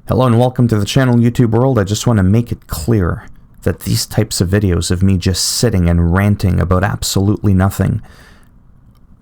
Hello and welcome to the channel, YouTube world. I just want to make it clear that these types of videos of me just sitting and ranting about absolutely nothing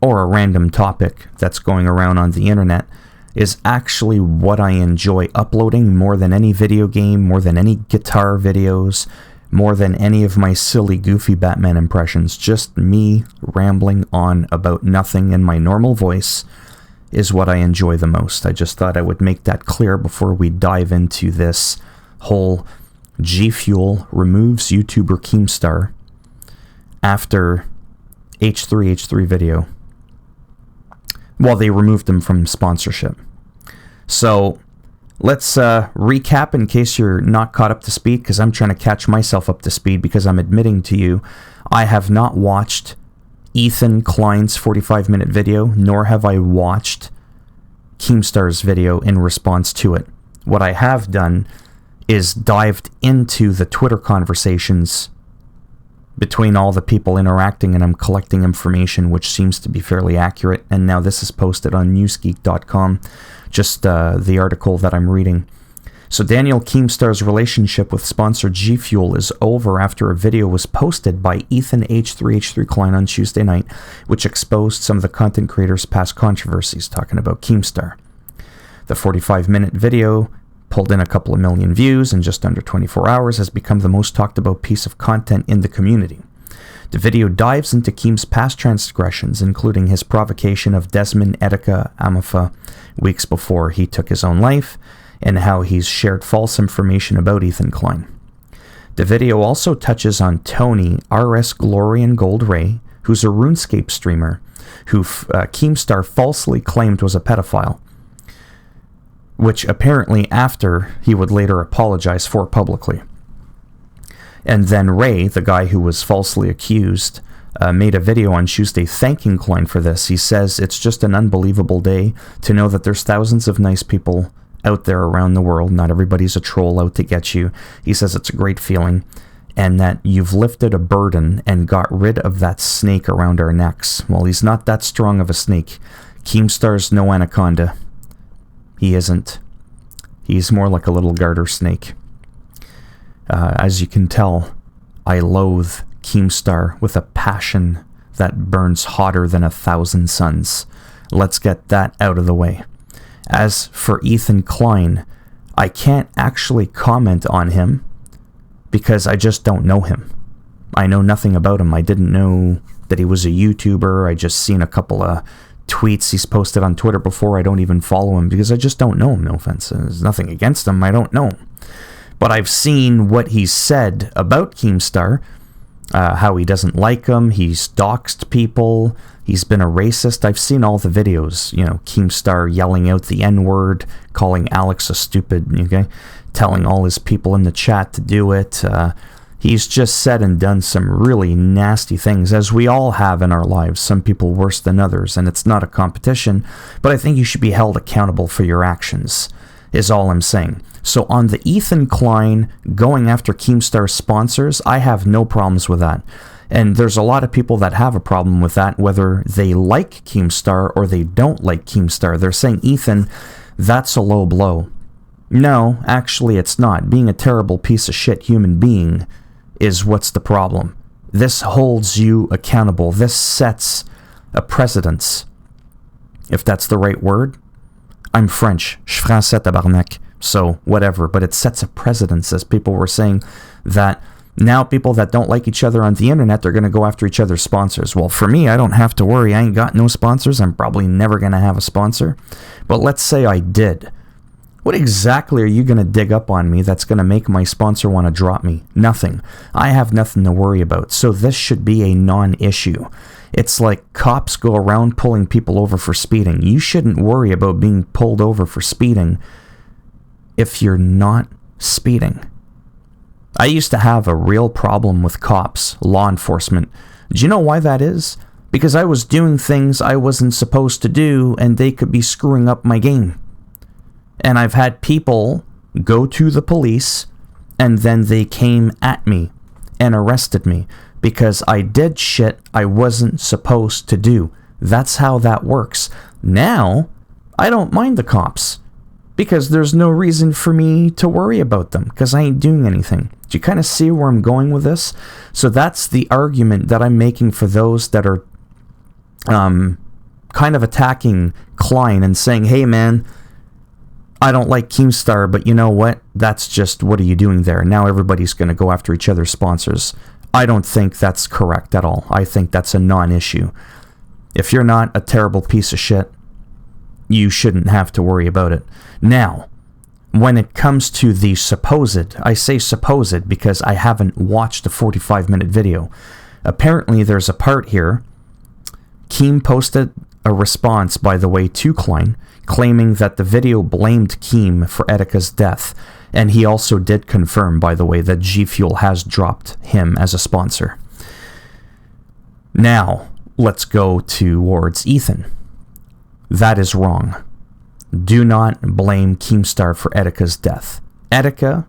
or a random topic that's going around on the internet is actually what I enjoy uploading more than any video game, more than any guitar videos, more than any of my silly goofy Batman impressions. Just me rambling on about nothing in my normal voice is what I enjoy the most. I just thought I would make that clear before we dive into this whole Gfuel removes YouTuber Keemstar after H3H3 video. Well, they removed him from sponsorship. So let's recap in case you're not caught up to speed, because I'm trying to catch myself up to speed, because I'm admitting to you I have not watched Ethan Klein's 45-minute video, nor have I watched Keemstar's video in response to it. What I have done is dived into the Twitter conversations between all the people interacting, and I'm collecting information which seems to be fairly accurate. And now this is posted on newsgeek.com, just the article that I'm reading. So Daniel Keemstar's relationship with sponsor Gfuel is over after a video was posted by Ethan H3H3 Klein on Tuesday night, which exposed some of the content creator's past controversies, talking about Keemstar. The 45-minute video pulled in a couple of million views in just under 24 hours, has become the most talked about piece of content in the community. The video dives into Keem's past transgressions, including his provocation of Desmond Etika Amafa weeks before he took his own life, and how he's shared false information about Ethan Klein. The video also touches on Tony RS Glory and Gold Ray, who's a RuneScape streamer, who Keemstar falsely claimed was a pedophile, which apparently after he would later apologize for publicly. And then Ray, the guy who was falsely accused, made a video on Tuesday thanking Klein for this. He says, "It's just an unbelievable day to know that there's thousands of nice people out there around the world. Not everybody's a troll out to get you." He says it's a great feeling, and that you've lifted a burden and got rid of that snake around our necks. Well, he's not that strong of a snake. Keemstar's no anaconda. He isn't. He's more like a little garter snake. As you can tell, I loathe Keemstar with a passion that burns hotter than 1,000 suns. Let's get that out of the way. As for Ethan Klein, I can't actually comment on him because I just don't know him. I know nothing about him. I didn't know that he was a YouTuber. I just seen a couple of tweets he's posted on Twitter before. I don't even follow him because I just don't know him. No offense. There's nothing against him. I don't know him. But I've seen what he's said about Keemstar, how he doesn't like him. He's doxed people. He's been a racist. I've seen all the videos, you know, Keemstar yelling out the N-word, calling Alex a stupid, okay, telling all his people in the chat to do it. He's just said and done some really nasty things, as we all have in our lives, some people worse than others, and it's not a competition, but I think you should be held accountable for your actions, is all I'm saying. So on the Ethan Klein going after Keemstar sponsors, I have no problems with that. And there's a lot of people that have a problem with that, whether they like Keemstar or they don't like Keemstar. They're saying, Ethan, that's a low blow. No, actually it's not. Being a terrible piece of shit human being is what's the problem. This holds you accountable. This sets a precedence, if that's the right word. I'm French. Je français tabarnak. So whatever, but it sets a precedence, as people were saying, that now people that don't like each other on the internet, they're going to go after each other's sponsors. Well, for me, I don't have to worry. I ain't got no sponsors. I'm probably never going to have a sponsor. But let's say I did. What exactly are you going to dig up on me that's going to make my sponsor want to drop me? Nothing. I have nothing to worry about. So this should be a non-issue. It's like cops go around pulling people over for speeding. You shouldn't worry about being pulled over for speeding if you're not speeding. I used to have a real problem with cops, law enforcement. Do you know why that is? Because I was doing things I wasn't supposed to do, and they could be screwing up my game. And I've had people go to the police, and then they came at me and arrested me because I did shit I wasn't supposed to do. That's how that works. Now, I don't mind the cops. because there's no reason for me to worry about them, because I ain't doing anything. Do you kind of see where I'm going with this? So that's the argument that I'm making for those that are kind of attacking Klein and saying, hey man, I don't like Keemstar, but you know what? That's just, what are you doing there? Now everybody's going to go after each other's sponsors. I don't think that's correct at all. I think that's a non-issue. If you're not a terrible piece of shit, you shouldn't have to worry about it. Now, when it comes to the supposed, I say supposed because I haven't watched a 45-minute video. Apparently there's a part here. Keem posted a response, by the way, to Klein, claiming that the video blamed Keem for Etika's death, and he also did confirm, by the way, that Gfuel has dropped him as a sponsor. Now, let's go towards Ethan. That is wrong. Do not blame Keemstar for Etika's death. Etika,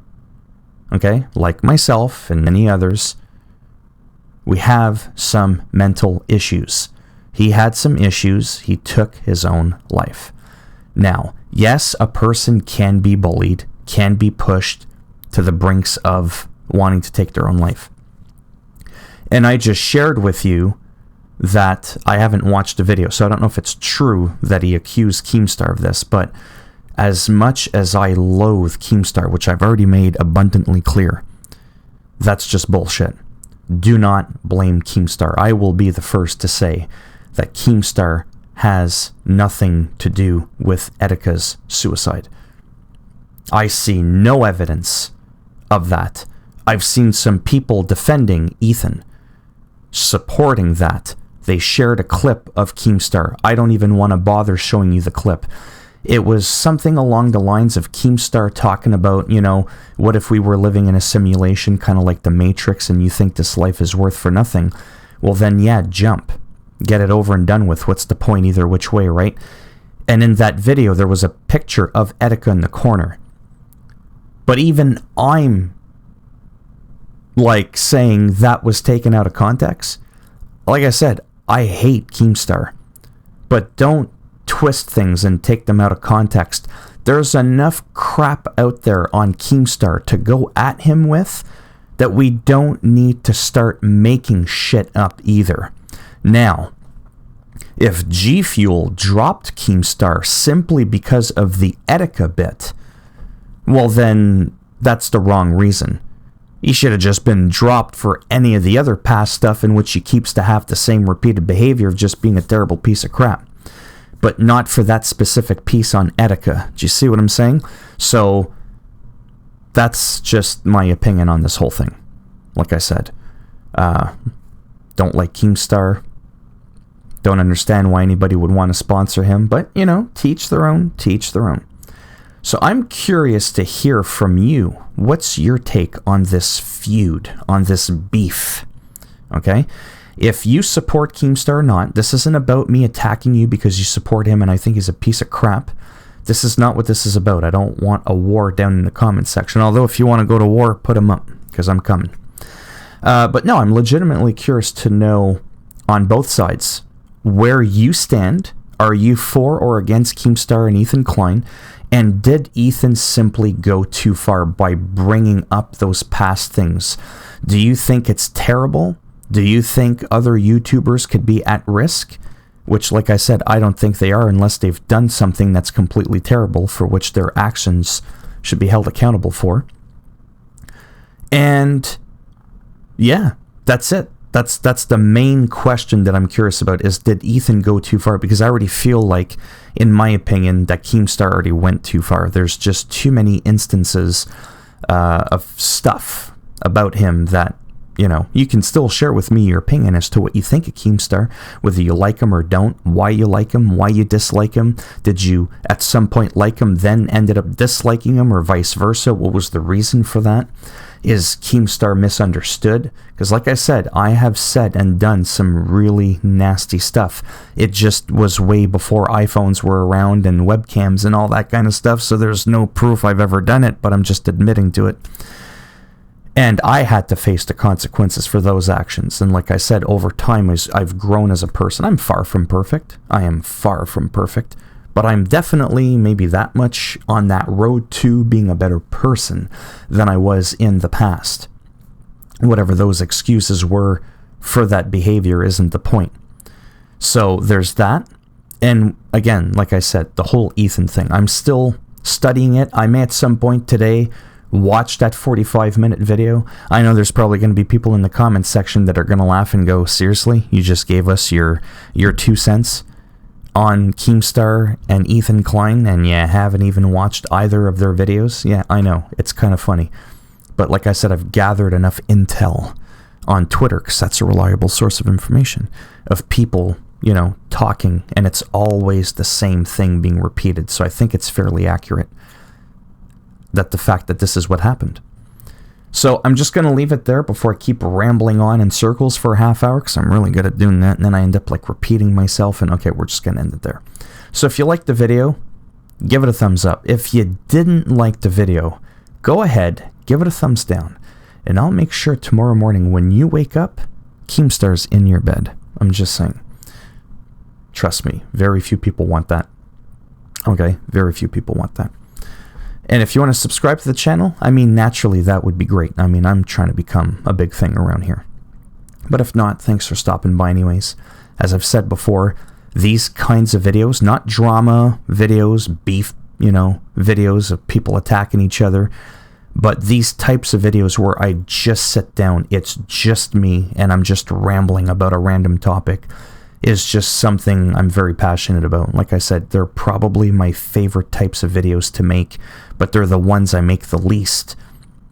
okay, like myself and many others, we have some mental issues. He had some issues. He took his own life. Now, yes, a person can be bullied, can be pushed to the brinks of wanting to take their own life. And I just shared with you that I haven't watched the video, so I don't know if it's true that he accused Keemstar of this, but as much as I loathe Keemstar, which I've already made abundantly clear, that's just bullshit. Do not blame Keemstar. I will be the first to say that Keemstar has nothing to do with Etika's suicide. I see no evidence of that. I've seen some people defending Ethan, supporting that. They shared a clip of Keemstar. I don't even want to bother showing you the clip. It was something along the lines of Keemstar talking about, you know, what if we were living in a simulation, kind of like the Matrix, and you think this life is worth for nothing? Well then, yeah, jump. Get it over and done with. What's the point either which way, right? And in that video, there was a picture of Etika in the corner. But even I'm like saying that was taken out of context. Like I said, I hate Keemstar. But don't twist things and take them out of context. There's enough crap out there on Keemstar to go at him with that we don't need to start making shit up either. Now, if Gfuel dropped Keemstar simply because of the Etika bit, well then, that's the wrong reason. He should have just been dropped for any of the other past stuff in which he keeps to have the same repeated behavior of just being a terrible piece of crap. But not for that specific piece on Etika. Do you see what I'm saying? So, that's just my opinion on this whole thing. Like I said, don't like Keemstar. Don't understand why anybody would want to sponsor him, but, you know, teach their own, teach their own. So I'm curious to hear from you. What's your take on this feud, on this beef? Okay? If you support Keemstar or not, this isn't about me attacking you because you support him and I think he's a piece of crap. This is not what this is about. I don't want a war down in the comment section, although if you want to go to war, put him up, because I'm coming. But no, I'm legitimately curious to know on both sides where you stand. Are you for or against Keemstar and Ethan Klein? And did Ethan simply go too far by bringing up those past things? Do you think it's terrible? Do you think other YouTubers could be at risk? Which, like I said, I don't think they are unless they've done something that's completely terrible for which their actions should be held accountable for. And yeah, that's it. That's the main question that I'm curious about is, did Ethan go too far? Because I already feel like, in my opinion, that Keemstar already went too far. There's just too many instances of stuff about him that, you know, you can still share with me your opinion as to what you think of Keemstar, whether you like him or don't, why you like him, why you dislike him. Did you at some point like him, then ended up disliking him, or vice versa? What was the reason for that? Is Keemstar misunderstood? Because like I said, I have said and done some really nasty stuff. It just was way before iPhones were around and webcams and all that kind of stuff, so there's no proof I've ever done it, but I'm just admitting to it. And I had to face the consequences for those actions. And like I said, over time, as I've grown as a person, I'm far from perfect. I am far from perfect. But I'm definitely maybe that much on that road to being a better person than I was in the past. Whatever those excuses were for that behavior isn't the point. So there's that. And again, like I said, the whole Ethan thing, I'm still studying it. I may at some point today watch that 45-minute video. I know there's probably going to be people in the comments section that are going to laugh and go, seriously? You just gave us your 2 cents on Keemstar and Ethan Klein, and you haven't even watched either of their videos? Yeah, I know. It's kind of funny. But like I said, I've gathered enough intel on Twitter, because that's a reliable source of information, of people, talking, and it's always the same thing being repeated. So I think it's fairly accurate that the fact that this is what happened. So I'm just going to leave it there before I keep rambling on in circles for a half hour, because I'm really good at doing that, and then I end up like repeating myself, and okay, we're just going to end it there. So if you liked the video, give it a thumbs up. If you didn't like the video, go ahead, give it a thumbs down, and I'll make sure tomorrow morning when you wake up, Keemstar's in your bed. I'm just saying. Trust me, very few people want that. Okay, very few people want that. And if you want to subscribe to the channel, naturally that would be great. I'm trying to become a big thing around here. But if not, thanks for stopping by anyways. As I've said before, these kinds of videos, not drama videos, beef, videos of people attacking each other, but these types of videos where I just sit down, it's just me, and I'm just rambling about a random topic, is just something I'm very passionate about. Like I said, they're probably my favorite types of videos to make, but they're the ones I make the least,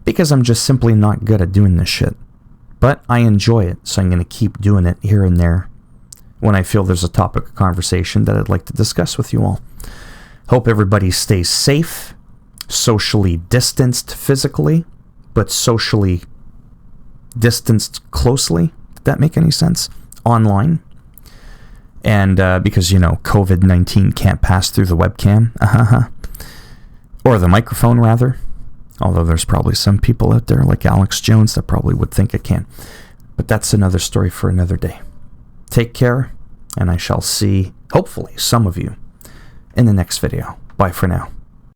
because I'm just simply not good at doing this shit. But I enjoy it, so I'm going to keep doing it here and there when I feel there's a topic of conversation that I'd like to discuss with you all. Hope everybody stays safe, socially distanced physically, but socially distanced closely. Did that make any sense? Online. And because, COVID-19 can't pass through the webcam. Or the microphone, rather. Although there's probably some people out there, like Alex Jones, that probably would think it can. But that's another story for another day. Take care, and I shall see, hopefully, some of you in the next video. Bye for now.